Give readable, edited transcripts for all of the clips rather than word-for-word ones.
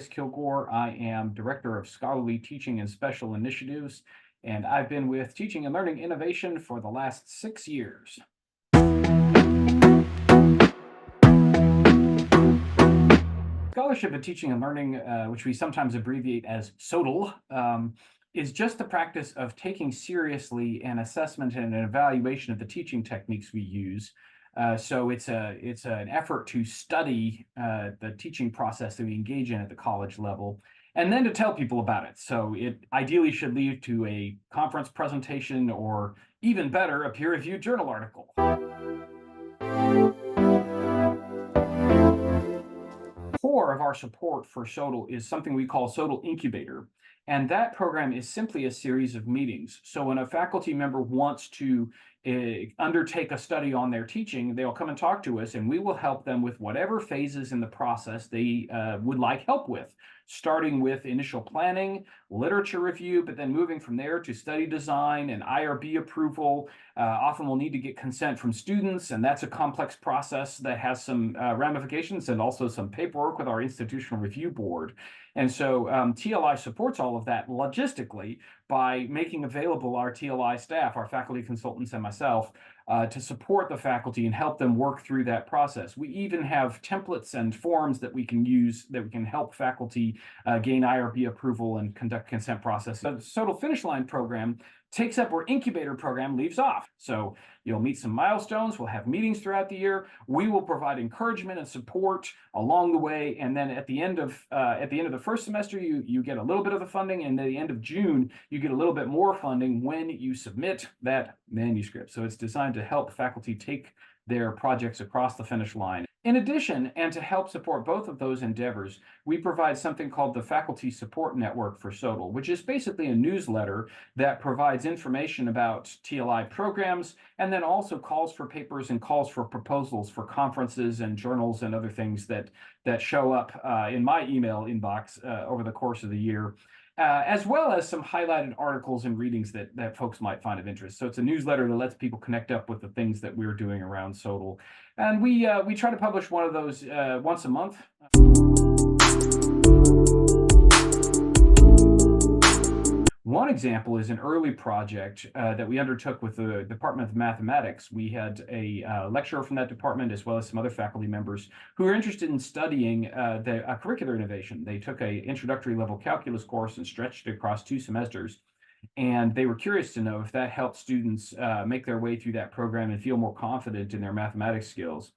Chris Kilgore. I am Director of Scholarly Teaching and Special Initiatives, and I've been with Teaching and Learning Innovation for the last 6 years. Scholarship in Teaching and Learning, which we sometimes abbreviate as SoTL, is just the practice of taking seriously an assessment and an evaluation of the teaching techniques we use. So it's an effort to study the teaching process that we engage in at the college level, and then to tell people about it. So it ideally should lead to a conference presentation, or even better, a peer-reviewed journal article. Core of our support for SoTL is something we call SoTL Incubator. And that program is simply a series of meetings. So when a faculty member wants to undertake a study on their teaching, they'll come and talk to us, and we will help them with whatever phases in the process they would like help with, starting with initial planning, literature review, but then moving from there to study design and IRB approval. Often we'll need to get consent from students, and that's a complex process that has some ramifications and also some paperwork with our institutional review board. And so TLI supports all of that logistically by making available our TLI staff, our faculty consultants and myself, to support the faculty and help them work through that process. We even have templates and forms that we can use that we can help faculty gain IRB approval and conduct consent process. The SoTL Finish Line program takes up where Incubator program leaves off. So you'll meet some milestones, we'll have meetings throughout the year, we will provide encouragement and support along the way, and then at the end of the first semester, you get a little bit of the funding, and at the end of June, you get a little bit more funding when you submit that manuscript. So it's designed to help faculty take their projects across the finish line. In addition, and to help support both of those endeavors, we provide something called the Faculty Support Network for SoTL, which is basically a newsletter that provides information about TLI programs, and then also calls for papers and calls for proposals for conferences and journals and other things that show up in my email inbox over the course of the year. As well as some highlighted articles and readings that folks might find of interest. So it's a newsletter that lets people connect up with the things that we're doing around SoTL. And we try to publish one of those once a month. One example is an early project that we undertook with the Department of Mathematics. We had a lecturer from that department, as well as some other faculty members who were interested in studying curricular innovation. They took an introductory level calculus course and stretched it across 2 semesters. And they were curious to know if that helped students make their way through that program and feel more confident in their mathematics skills.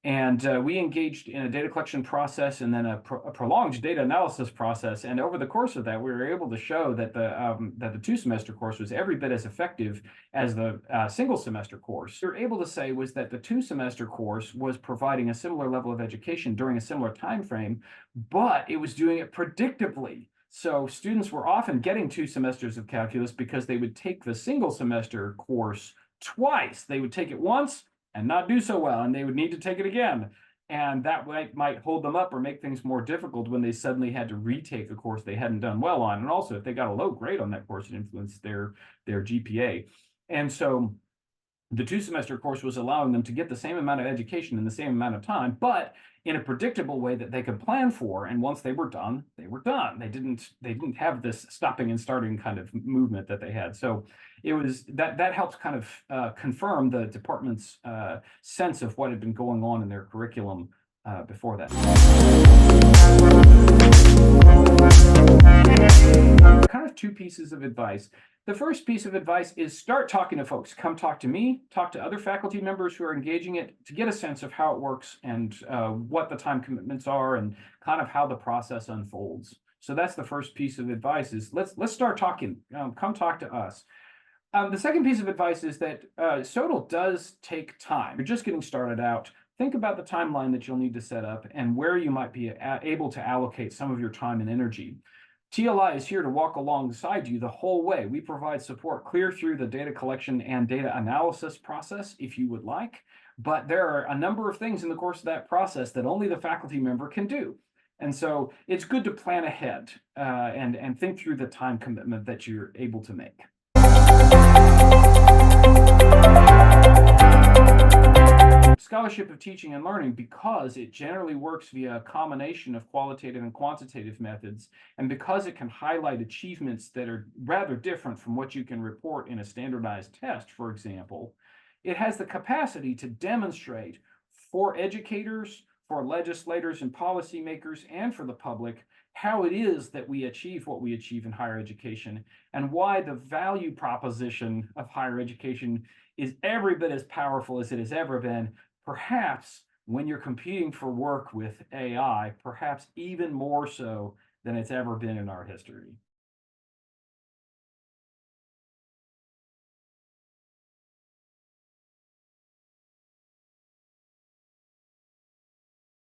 And we engaged in a data collection process and then a prolonged data analysis process. And over the course of that, we were able to show that the 2-semester course was every bit as effective as the single semester course. What we were able to say was that the 2-semester course was providing a similar level of education during a similar time frame, but it was doing it predictably. So students were often getting 2 semesters of calculus because they would take the single semester course twice. They would take it once and not do so well, and they would need to take it again. And that might hold them up or make things more difficult when they suddenly had to retake a course they hadn't done well on. And also, if they got a low grade on that course, it influenced their GPA. And so the 2-semester course was allowing them to get the same amount of education in the same amount of time, but in a predictable way that they could plan for. And once they were done, they were done. They didn't have this stopping and starting kind of movement that they had. So it was that helps kind of confirm the department's sense of what had been going on in their curriculum before that. Kind of 2 pieces of advice. The first piece of advice is start talking to folks. Come talk to me, talk to other faculty members who are engaging it to get a sense of how it works and what the time commitments are and kind of how the process unfolds. So that's the first piece of advice is let's start talking. Come talk to us. The second piece of advice is that SoTL does take time. You're just getting started out. Think about the timeline that you'll need to set up and where you might be able to allocate some of your time and energy. TLI is here to walk alongside you the whole way. We provide support clear through the data collection and data analysis process if you would like, but there are a number of things in the course of that process that only the faculty member can do. And so it's good to plan ahead and think through the time commitment that you're able to make. scholarship of teaching and learning because it generally works via a combination of qualitative and quantitative methods, and because it can highlight achievements that are rather different from what you can report in a standardized test, for example, it has the capacity to demonstrate for educators, for legislators and policymakers, and for the public how it is that we achieve what we achieve in higher education, and why the value proposition of higher education is every bit as powerful as it has ever been, perhaps when you're competing for work with AI, perhaps even more so than it's ever been in our history.